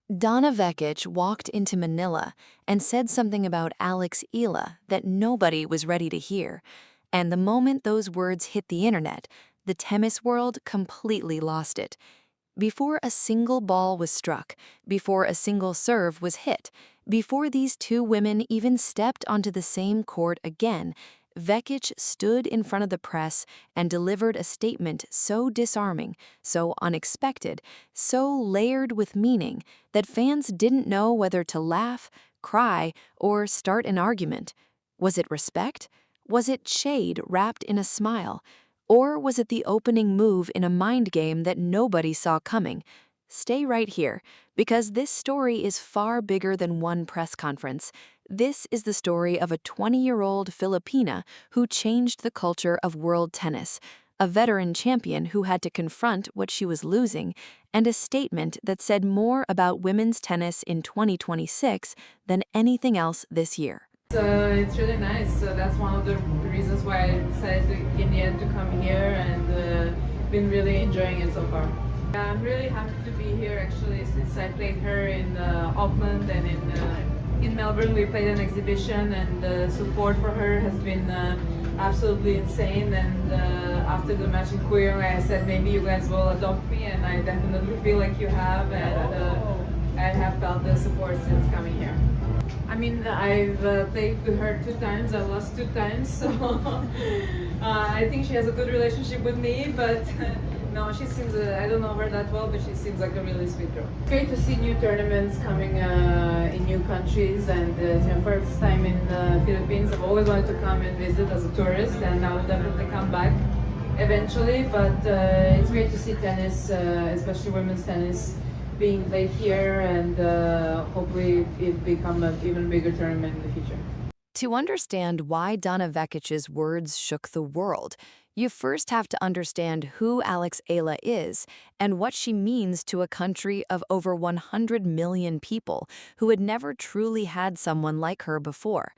Donna Vekic walked into Manila and said something about Alex Eala that nobody was ready to hear. And the moment those words hit the internet, the tennis world completely lost it. Before a single ball was struck, before a single serve was hit, before these two women even stepped onto the same court again, Vekic stood in front of the press and delivered a statement so disarming, so unexpected, so layered with meaning that fans didn't know whether to laugh, cry, or start an argument. Was it respect? Was it shade wrapped in a smile? Or was it the opening move in a mind game that nobody saw coming? Stay right here, because this story is far bigger than one press conference. This is the story of a 20-year-old Filipina who changed the culture of world tennis, a veteran champion who had to confront what she was losing, and a statement that said more about women's tennis in 2026 than anything else this year. So it's really nice. So that's one of the reasons why I decided in the end to come here, and been really enjoying it so far. I'm really happy to be here actually, since I played her in Auckland and in Melbourne. We played an exhibition, and the support for her has been absolutely insane. And after the match in Kuyong, I said maybe you guys will adopt me, and I definitely feel like you have, and I have felt the support since coming here. I mean, I've played with her 2 times, I lost 2 times, so I think she has a good relationship with me, but no, she seems, I don't know her that well, but she seems like a really sweet girl. Great to see new tournaments coming in new countries, and it's my first time in the Philippines. I've always wanted to come and visit as a tourist, and I will definitely come back eventually, but it's great to see tennis, especially women's tennis, being played here, and hopefully it become an even bigger tournament in the future. To understand why Donna Vekic's words shook the world, you first have to understand who Alex Eala is and what she means to a country of over 100 million people who had never truly had someone like her before.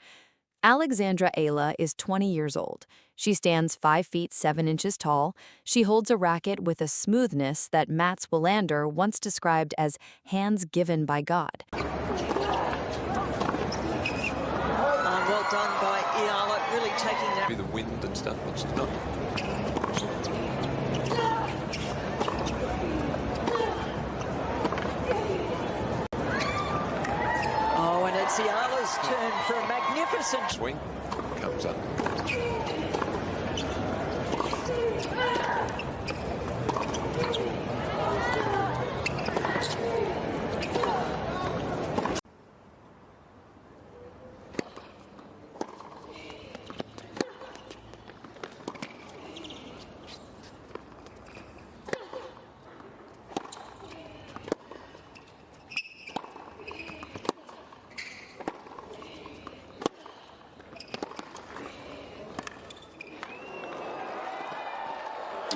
Alexandra Eala is 20 years old. She stands 5 feet 7 inches tall. She holds a racket with a smoothness that Mats Wilander once described as hands given by God. Well done by Eala, really taking that. The wind and stuff, which is not. Oh, and it's Eala's turn for a magnificent Swing comes up.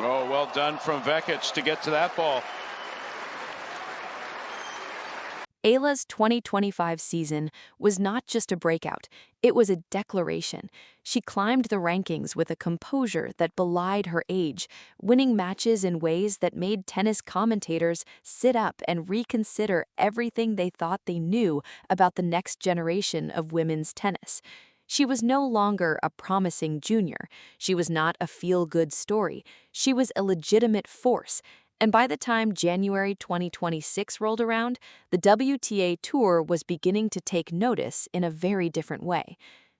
Oh, well done from Vekic to get to that ball. Eala's 2025 season was not just a breakout, it was a declaration. She climbed the rankings with a composure that belied her age, winning matches in ways that made tennis commentators sit up and reconsider everything they thought they knew about the next generation of women's tennis. She was no longer a promising junior. She was not a feel-good story. She was a legitimate force. And by the time January 2026 rolled around, the WTA Tour was beginning to take notice in a very different way.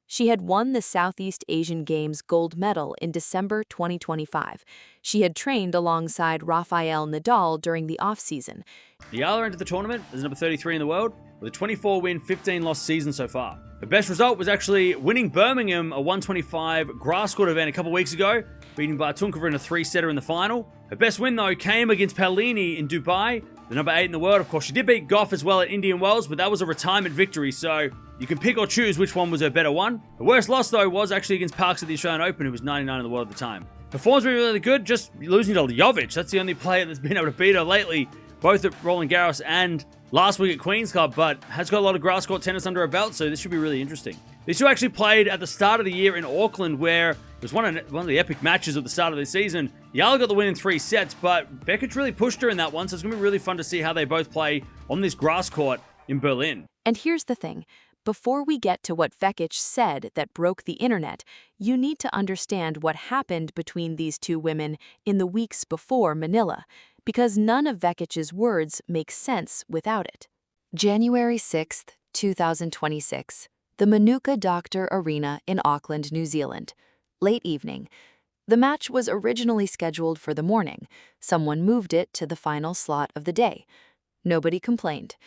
She had won the Southeast Asian Games gold medal in December 2025. She had trained alongside Rafael Nadal during the off-season. Eala entered the tournament as number 33 in the world with a 24-win, 15-loss season so far. Her best result was actually winning Birmingham, a 125 grass court event a couple weeks ago, beating Bartunkova in a 3-setter in the final. Her best win, though, came against Paolini in Dubai, the number 8 in the world. Of course, she did beat Goff as well at Indian Wells, but that was a retirement victory, so you can pick or choose which one was her better one. Her worst loss, though, was actually against Parks at the Australian Open, who was 99 in the world at the time. Performance was really good, just losing to Jovic. That's the only player that's been able to beat her lately both at Roland Garros and last week at Queen's Cup, but has got a lot of grass court tennis under her belt, so this should be really interesting. These two actually played at the start of the year in Auckland, where it was one of the epic matches at the start of the season. Eala got the win in 3 sets, but Vekic really pushed her in that one, so it's going to be really fun to see how they both play on this grass court in Berlin. And here's the thing. Before we get to what Vekic said that broke the internet, you need to understand what happened between these two women in the weeks before Manila, because none of Vekic's words make sense without it. January 6th, 2026. The Manuka Doctor Arena in Auckland, New Zealand. Late evening. The match was originally scheduled for the morning. Someone moved it to the final slot of the day. Nobody complained.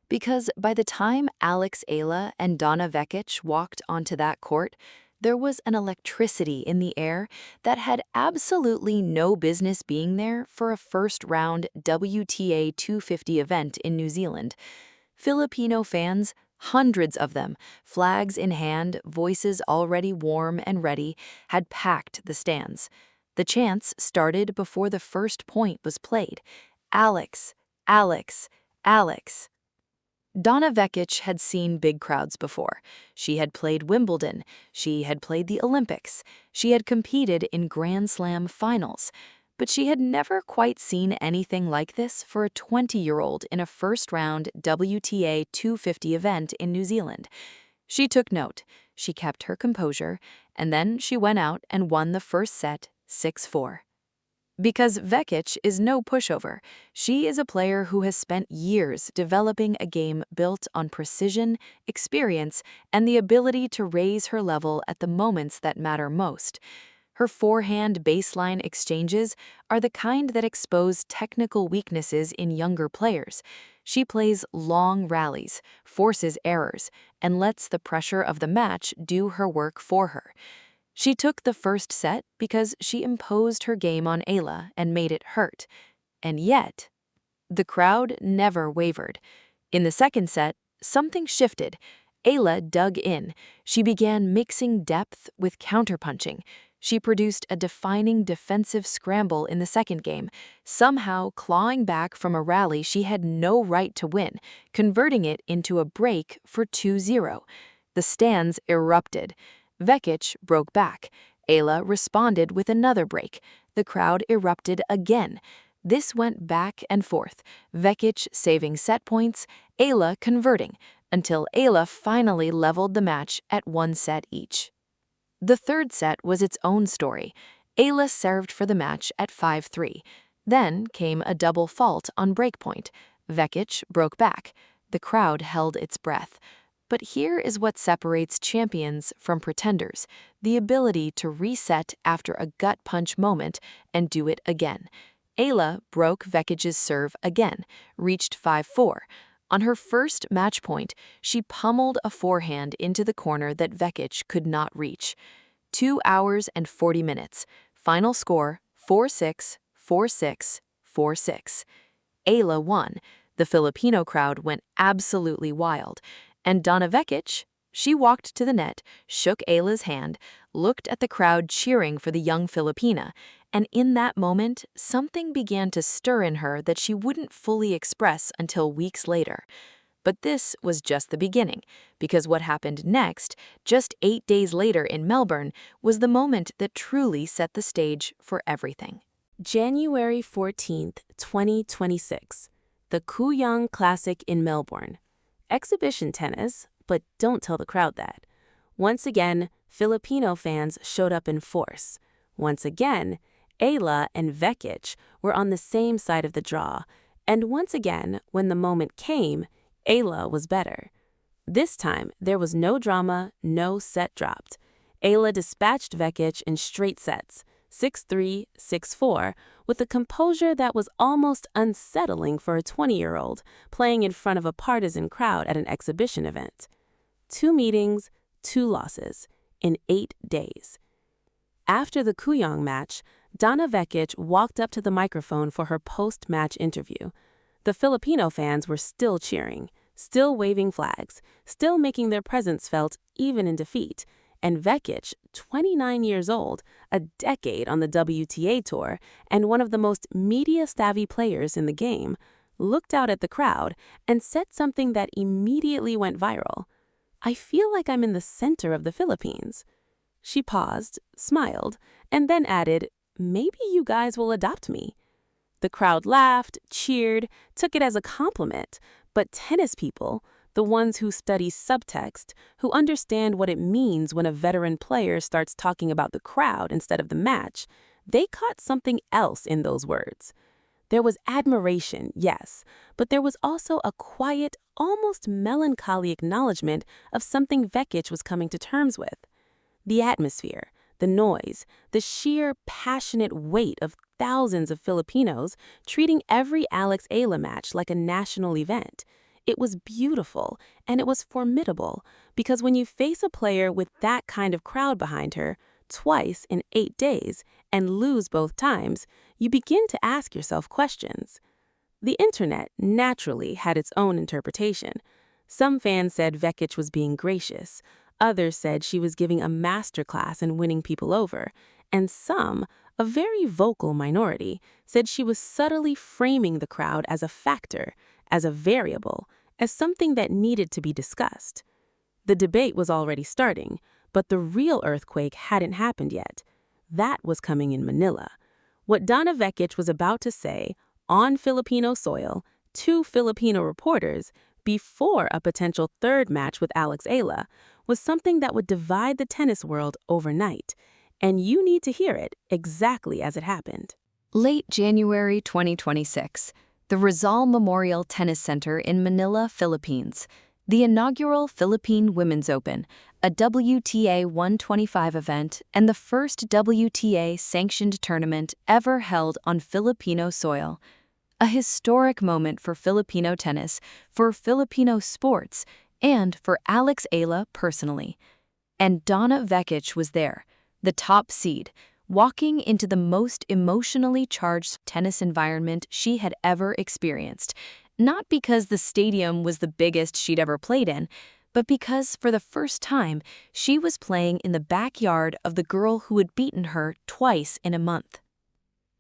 Because by the time Alex Eala and Donna Vekic walked onto that court, there was an electricity in the air that had absolutely no business being there for a first-round WTA 250 event in New Zealand. Filipino fans, hundreds of them, flags in hand, voices already warm and ready, had packed the stands. The chants started before the first point was played. Alex, Alex, Alex. Donna Vekic had seen big crowds before. She had played Wimbledon. She had played the Olympics. She had competed in Grand Slam finals. But she had never quite seen anything like this for a 20-year-old in a first-round WTA 250 event in New Zealand. She took note. She kept her composure, and then she went out and won the first set 6-4. Because Vekic is no pushover, she is a player who has spent years developing a game built on precision, experience, and the ability to raise her level at the moments that matter most. Her forehand baseline exchanges are the kind that expose technical weaknesses in younger players. She plays long rallies, forces errors, and lets the pressure of the match do her work for her. She took the first set because she imposed her game on Eala and made it hurt. And yet, the crowd never wavered. In the second set, something shifted. Eala dug in. She began mixing depth with counterpunching. She produced a defining defensive scramble in the second game, somehow clawing back from a rally she had no right to win, converting it into a break for 2-0. The stands erupted. Vekic broke back. Eala responded with another break. The crowd erupted again. This went back and forth, Vekic saving set points, Eala converting, until Eala finally leveled the match at 1 set each. The third set was its own story. Eala served for the match at 5-3. Then came a double fault on breakpoint. Vekic broke back. The crowd held its breath. But here is what separates champions from pretenders: the ability to reset after a gut punch moment and do it again. Eala broke Vekic's serve again, reached 5-4. On her first match point, she pummeled a forehand into the corner that Vekic could not reach. 2 hours and 40 minutes. Final score 4-6, 4-6, 4-6. Eala won. The Filipino crowd went absolutely wild. And Donna Vekic, she walked to the net, shook Eala's hand, looked at the crowd cheering for the young Filipina, and in that moment, something began to stir in her that she wouldn't fully express until weeks later. But this was just the beginning, because what happened next, just 8 days later in Melbourne, was the moment that truly set the stage for everything. January 14th, 2026. The Kooyong Classic in Melbourne. Exhibition tennis, but don't tell the crowd that. Once again, Filipino fans showed up in force. Once again, Eala and Vekic were on the same side of the draw, and once again, when the moment came, Eala was better. This time, there was no drama, no set dropped. Eala dispatched Vekic in straight sets, 6-3, 6-4, with a composure that was almost unsettling for a 20-year-old playing in front of a partisan crowd at an exhibition event. 2 meetings, 2 losses, in 8 days. After the Kooyong match, Donna Vekic walked up to the microphone for her post-match interview. The Filipino fans were still cheering, still waving flags, still making their presence felt even in defeat. And Vekic, 29 years old, a decade on the WTA tour, and one of the most media-savvy players in the game, looked out at the crowd, and said something that immediately went viral. "I feel like I'm in the center of the Philippines." She paused, smiled, and then added, "Maybe you guys will adopt me." The crowd laughed, cheered, took it as a compliment, but tennis people, the ones who study subtext, who understand what it means when a veteran player starts talking about the crowd instead of the match, they caught something else in those words. There was admiration, yes, but there was also a quiet, almost melancholy acknowledgement of something Vekic was coming to terms with. The atmosphere, the noise, the sheer passionate weight of thousands of Filipinos treating every Alex Eala match like a national event. It was beautiful, and it was formidable, because when you face a player with that kind of crowd behind her, twice in 8 days, and lose both times, you begin to ask yourself questions. The internet naturally had its own interpretation. Some fans said Vekic was being gracious, others said she was giving a masterclass in winning people over, and some, a very vocal minority, said she was subtly framing the crowd as a factor, as a variable, as something that needed to be discussed. The debate was already starting, but the real earthquake hadn't happened yet. That was coming in Manila. What Donna Vekic was about to say, on Filipino soil, to Filipino reporters, before a potential third match with Alex Eala, was something that would divide the tennis world overnight. And you need to hear it exactly as it happened. Late January 2026, the Rizal Memorial Tennis Center in Manila, Philippines. The inaugural Philippine Women's Open, a WTA 125 event and the first WTA-sanctioned tournament ever held on Filipino soil. A historic moment for Filipino tennis, for Filipino sports, and for Alex Eala personally. And Donna Vekic was there, the top seed, walking into the most emotionally charged tennis environment she had ever experienced. Not because the stadium was the biggest she'd ever played in, but because for the first time she was playing in the backyard of the girl who had beaten her twice in a month.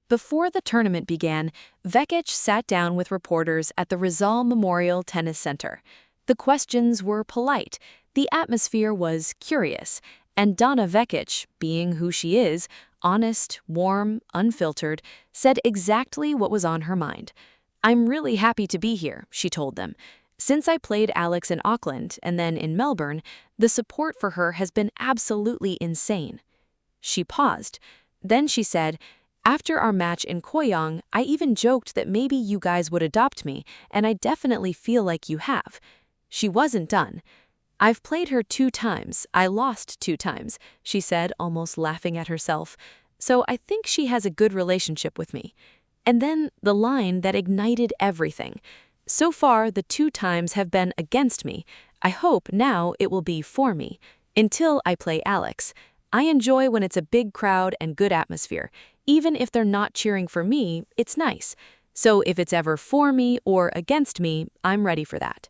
Before the tournament began, Vekic sat down with reporters at the Rizal Memorial Tennis Center. The questions were polite, the atmosphere was curious, and Donna Vekic, being who she is, honest, warm, unfiltered, said exactly what was on her mind. "I'm really happy to be here," she told them. "Since I played Alex in Auckland and then in Melbourne, the support for her has been absolutely insane." She paused. Then she said, "After our match in Koyong, I even joked that maybe you guys would adopt me, and I definitely feel like you have." She wasn't done. "I've played her 2 times. I lost 2 times," she said, almost laughing at herself. "So I think she has a good relationship with me." And then the line that ignited everything. "So far, the 2 times have been against me. I hope now it will be for me. Until I play Alex. I enjoy when it's a big crowd and good atmosphere. Even if they're not cheering for me, it's nice. So if it's ever for me or against me, I'm ready for that."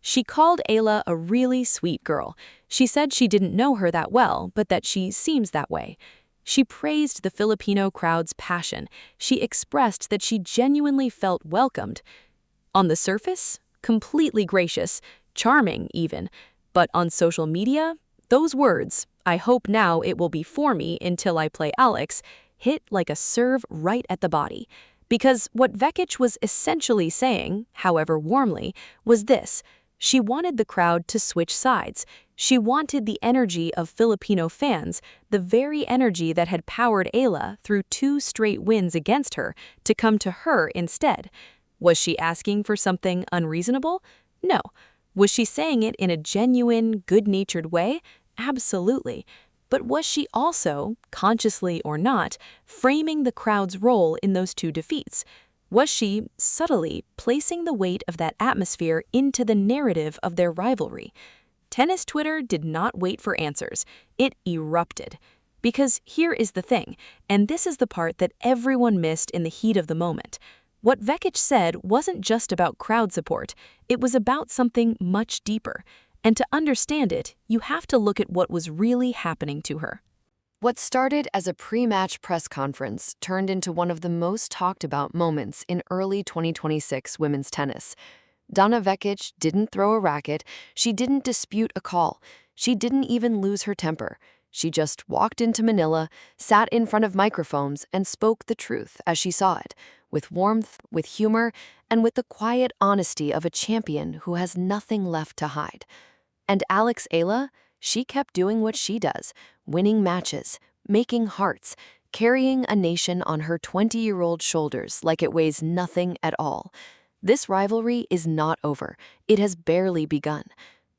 She called Eala a really sweet girl. She said she didn't know her that well, but that she seems that way. She praised the Filipino crowd's passion. She expressed that she genuinely felt welcomed. On the surface, completely gracious, charming even. But on social media, those words, "I hope now it will be for me until I play Alex," hit like a serve right at the body. Because what Vekic was essentially saying, however warmly, was this: she wanted the crowd to switch sides. She wanted the energy of Filipino fans, the very energy that had powered Eala through 2 straight wins against her, to come to her instead. Was she asking for something unreasonable? No. Was she saying it in a genuine, good-natured way? Absolutely. But was she also, consciously or not, framing the crowd's role in those 2 defeats? Was she, subtly, placing the weight of that atmosphere into the narrative of their rivalry? Tennis Twitter did not wait for answers. It erupted. Because here is the thing, and this is the part that everyone missed in the heat of the moment. What Vekic said wasn't just about crowd support. It was about something much deeper. And to understand it, you have to look at what was really happening to her. What started as a pre-match press conference turned into one of the most talked about moments in early 2026 women's tennis. Donna Vekic didn't throw a racket, she didn't dispute a call, she didn't even lose her temper. She just walked into Manila, sat in front of microphones, and spoke the truth as she saw it, with warmth, with humor, and with the quiet honesty of a champion who has nothing left to hide. And Alex Eala, she kept doing what she does, winning matches, making hearts, carrying a nation on her 20-year-old shoulders like it weighs nothing at all. This rivalry is not over. It has barely begun.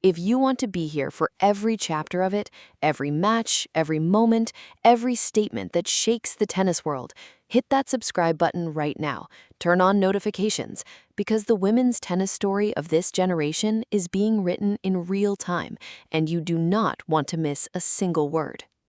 If you want to be here for every chapter of it, every match, every moment, every statement that shakes the tennis world, hit that subscribe button right now. Turn on notifications, because the women's tennis story of this generation is being written in real time, and you do not want to miss a single word.